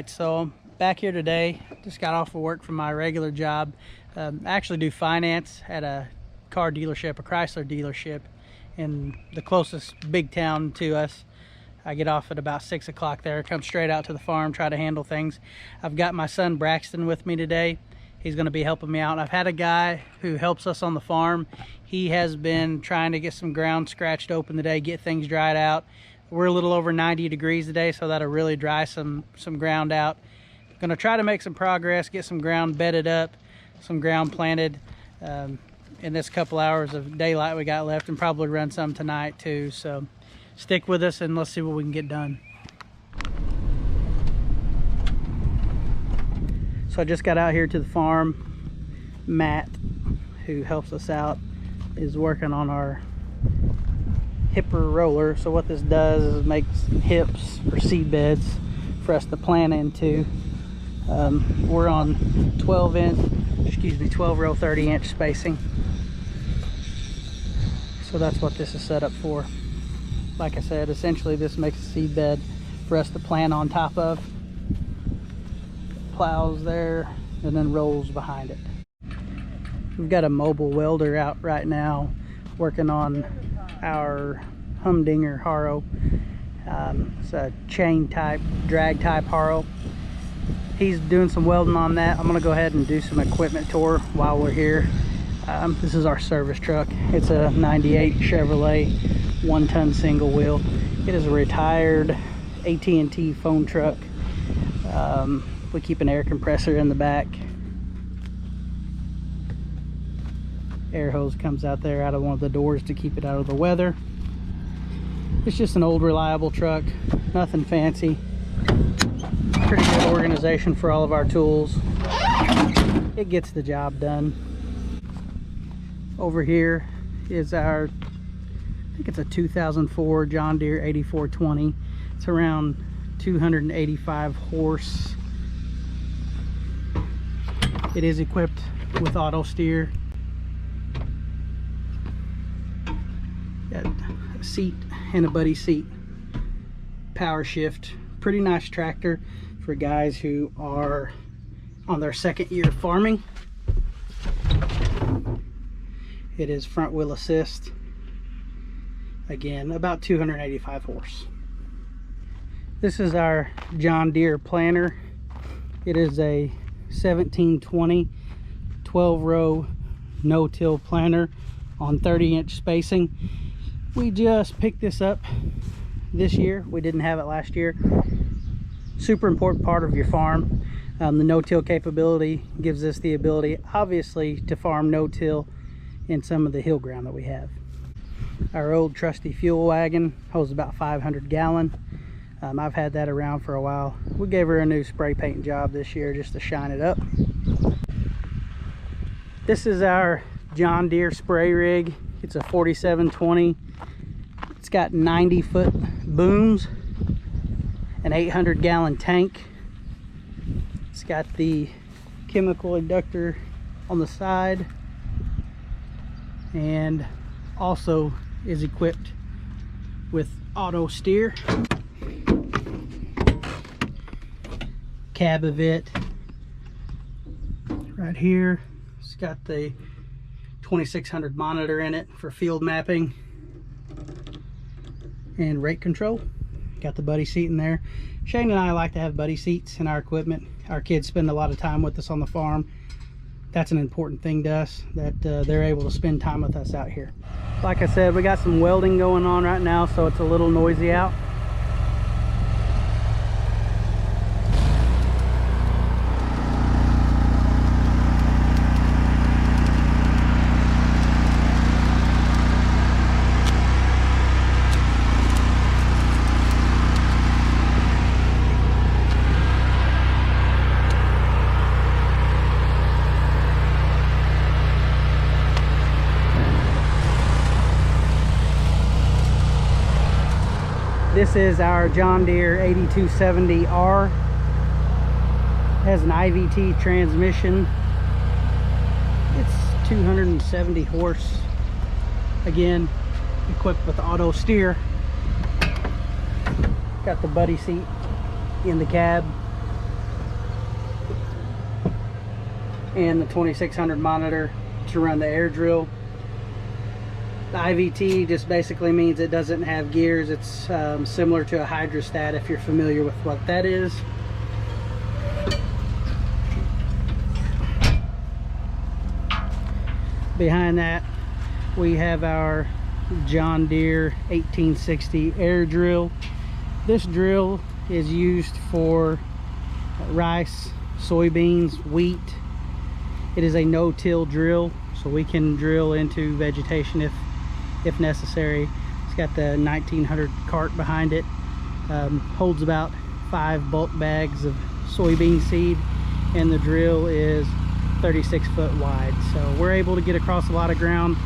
right, so I'm back here today. Just got off of work from my regular job. I actually do finance at a car dealership, a Chrysler dealership in the closest big town to us. I get off at about 6 o'clock there, come straight out to the farm, try to handle things. I've got my son Braxton with me today. He's going to be helping me out. I've had a guy who helps us on the farm. He has been trying to get some ground scratched open today, get things dried out. We're a little over 90 degrees today, so that'll really dry some ground out. Going to try to make some progress, get some ground bedded up, some ground planted in this couple hours of daylight we got left, and probably run some tonight too. So stick with us and let's see what we can get done. So I just got out here to the farm. Matt, who helps us out, is working on our hipper roller. So what this does is makes hips or seed beds for us to plant into. We're on 12 row 30-inch spacing. So that's what this is set up for. Like I said, essentially this makes a seed bed for us to plant on top of. Plows there and then rolls behind it. We've got a mobile welder out right now working on our Humdinger Harrow. It's a chain type, drag type Harrow. He's doing some welding on that. I'm gonna go ahead and do some equipment tour while we're here. This is our service truck. It's a 98 Chevrolet 1-ton single wheel. It is a retired AT&T phone truck. We keep an air compressor in the back. Air hose comes out there out of one of the doors to keep it out of the weather. It's just an old reliable truck, nothing fancy. Pretty good organization for all of our tools. It gets the job done. Over here is our, I think it's a 2004 John Deere 8420. It's around 285 horse. It is equipped with auto steer. Got a seat and a buddy seat. Power shift. Pretty nice tractor for guys who are on their second year of farming. It is front wheel assist. Again, about 285 horse. This is our John Deere planter. It is a 1720 12 row no-till planter on 30-inch spacing. We just picked this up this year. We didn't have it last year. Super important part of your farm. The no-till capability gives us the ability, obviously, to farm no-till in some of the hill ground that we have. Our old trusty fuel wagon holds about 500 gallon. I've had that around for a while. We gave her a new spray paint job this year just to shine it up. This is our John Deere spray rig. It's a 4720. It's got 90-foot booms, an 800-gallon tank. It's got the chemical inductor on the side, and also is equipped with auto steer. Cab of it right here. It's got the 2600 monitor in it for field mapping and rate control. Got the buddy seat in there. Shane and I like to have buddy seats in our equipment. Our kids spend a lot of time with us on the farm. That's an important thing to us, that they're able to spend time with us out here. Like I said, we got some welding going on right now, so it's a little noisy out. This is our John Deere 8270R. It has an IVT transmission. It's 270 horse. Again, equipped with auto steer. Got the buddy seat in the cab. and the 2600 monitor to run the air drill. The IVT just basically means it doesn't have gears. It's similar to a hydrostat, if you're familiar with what that is. Behind that, we have our John Deere 1860 air drill. This drill is used for rice, soybeans, wheat. It is a no-till drill, so we can drill into vegetation if necessary. It's got the 1900 cart behind it. Holds about 5 bulk bags of soybean seed, and the drill is 36 foot wide. So we're able to get across a lot of ground.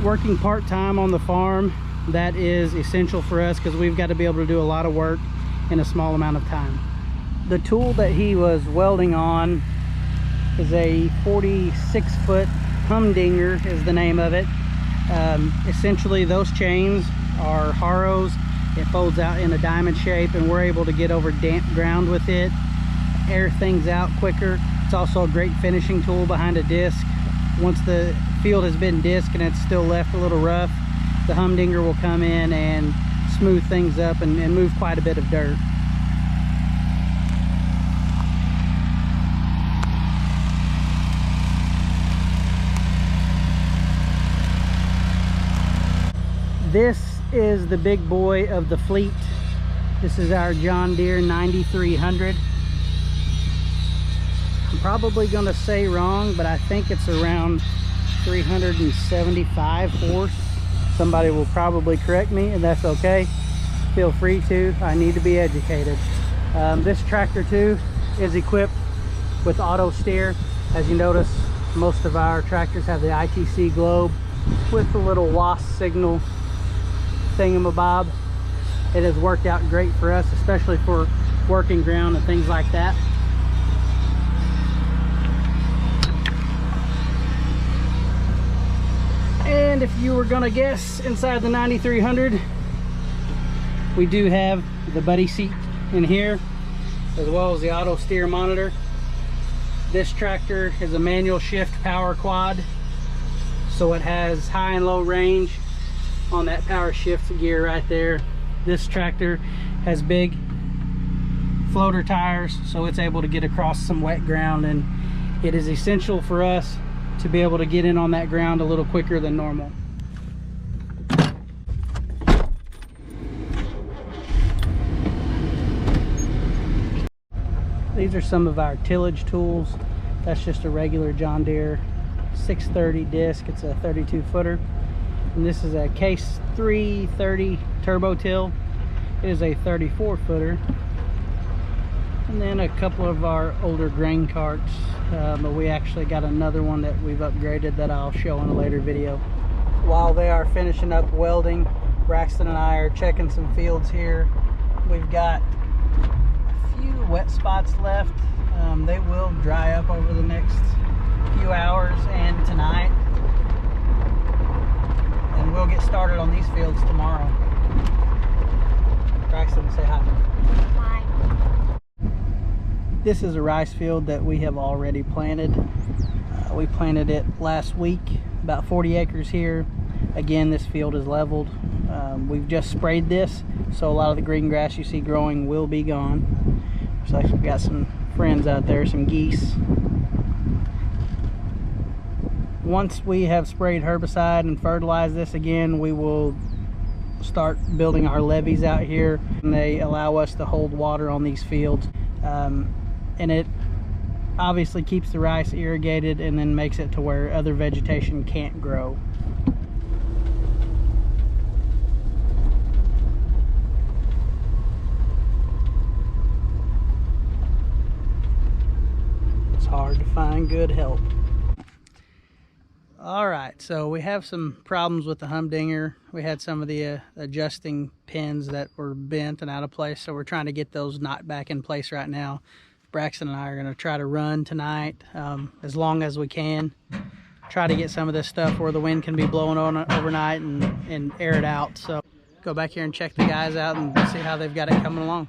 Working part-time on the farm, that is essential for us because we've got to be able to do a lot of work in a small amount of time. The tool that he was welding on is a 46 foot humdinger is the name of it. Essentially those chains are Harrows. It folds out in a diamond shape, and we're able to get over damp ground with it, air things out quicker. It's also a great finishing tool behind a disc. Once the field has been disc and it's still left a little rough, the humdinger will come in and smooth things up and move quite a bit of dirt. This is the big boy of the fleet. This is our John Deere 9300. I'm probably going to say wrong, but I think it's around 375 horse. Somebody will probably correct me, and that's okay. Feel free to. I need to be educated. This tractor too is equipped with auto steer. As you notice, most of our tractors have the ITC globe with the little WAS signal thingamabob. It has worked out great for us, especially for working ground and things like that. And if you were gonna guess, inside the 9300, we do have the buddy seat in here, as well as the auto steer monitor. This tractor is a manual shift power quad, so it has high and low range on that power shift gear right there. This tractor has big floater tires, so it's able to get across some wet ground, and it is essential for us to be able to get in on that ground a little quicker than normal. These are some of our tillage tools. That's just a regular John Deere 630 disc. It's a 32 footer. And this is a Case 330 Turbo Till. It is a 34 footer. And then a couple of our older grain carts, but we actually got another one that we've upgraded that I'll show in a later video. While they are finishing up welding, Braxton and I are checking some fields here. We've got a few wet spots left. They will dry up over the next few hours and tonight. And we'll get started on these fields tomorrow. Braxton, say hi. Hi. This is a rice field that we have already planted. We planted it last week, about 40 acres here. Again, this field is leveled. We've just sprayed this, so a lot of the green grass you see growing will be gone. So we've got some friends out there, some geese. Once we have sprayed herbicide and fertilized this again, we will start building our levees out here, and they allow us to hold water on these fields. And it obviously keeps the rice irrigated and then makes it to where other vegetation can't grow. It's hard to find good help. All right, so we have some problems with the humdinger. We had some of the adjusting pins that were bent and out of place, so we're trying to get those knocked back in place right now. Braxton and I are going to try to run tonight as long as we can. Try to get some of this stuff where the wind can be blowing on it overnight and air it out. So go back here and check the guys out and see how they've got it coming along.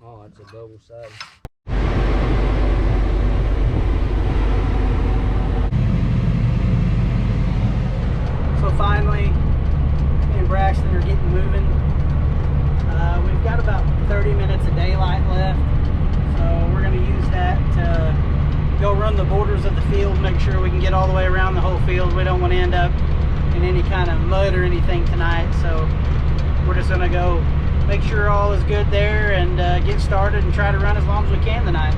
Oh, it's a double-sided. field, make sure we can get all the way around the whole field. We don't want to end up in any kind of mud or anything tonight, so we're just going to go make sure all is good there and get started and try to run as long as we can tonight.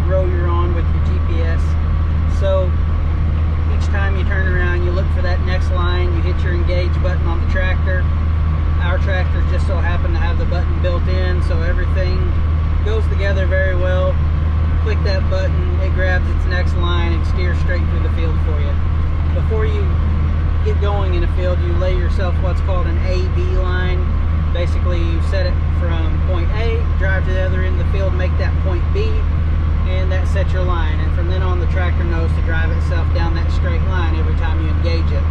Row you're on with your GPS. So each time you turn around, you look for that next line, you hit your engage button on the tractor. Our tractor just so happened to have the button built in, so everything goes together very well. Click that button, it grabs its next line and steers straight through the field for you. Before you get going in a field, you lay yourself what's called an A-B line. Basically, you set it from point A, drive to the other end of the field, make that point B, and that sets your line. And from then on, the tractor knows to drive itself down that straight line every time you engage it.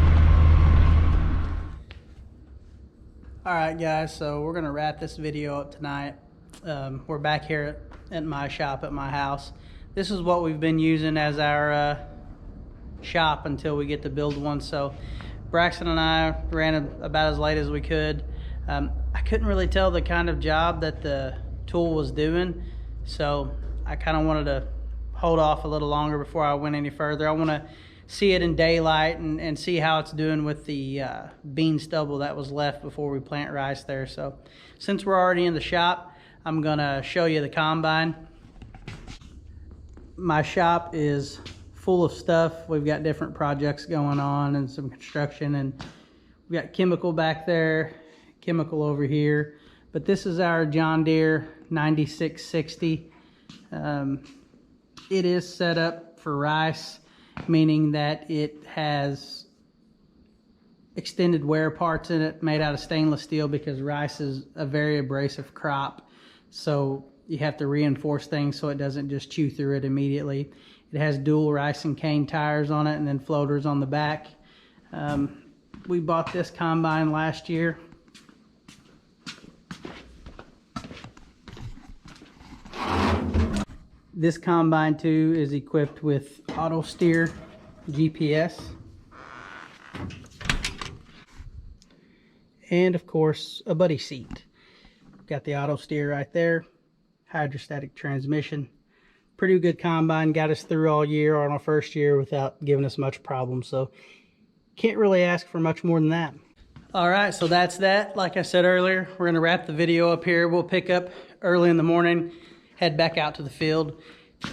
Alright guys, so we're going to wrap this video up tonight. We're back here at my shop at my house. This is what we've been using as our shop until we get to build one. So Braxton and I ran about as late as we could. I couldn't really tell the kind of job that the tool was doing, so I kind of wanted to hold off a little longer before I went any further. I want to see it in daylight and see how it's doing with the bean stubble that was left before we plant rice there. So since we're already in the shop, I'm gonna show you the combine. My shop is full of stuff. We've got different projects going on and some construction, and we got chemical back there, chemical over here. But this is our John Deere 9660. It is set up for rice, meaning that it has extended wear parts in it made out of stainless steel, because rice is a very abrasive crop. So you have to reinforce things so it doesn't just chew through it immediately. It has dual rice and cane tires on it, and then floaters on the back. We bought this combine last year. This combine too is equipped with auto steer GPS, and of course a buddy seat. Got the auto steer right there, hydrostatic transmission. Pretty good combine, got us through all year on our first year without giving us much problem, so can't really ask for much more than that. Alright, so that's that. Like I said earlier, we're going to wrap the video up here. We'll pick up early in the morning, head back out to the field,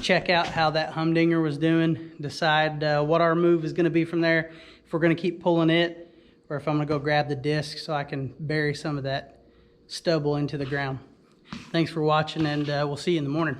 check out how that humdinger was doing, decide what our move is going to be from there, if we're going to keep pulling it, or if I'm going to go grab the disc so I can bury some of that stubble into the ground. Thanks for watching, and we'll see you in the morning.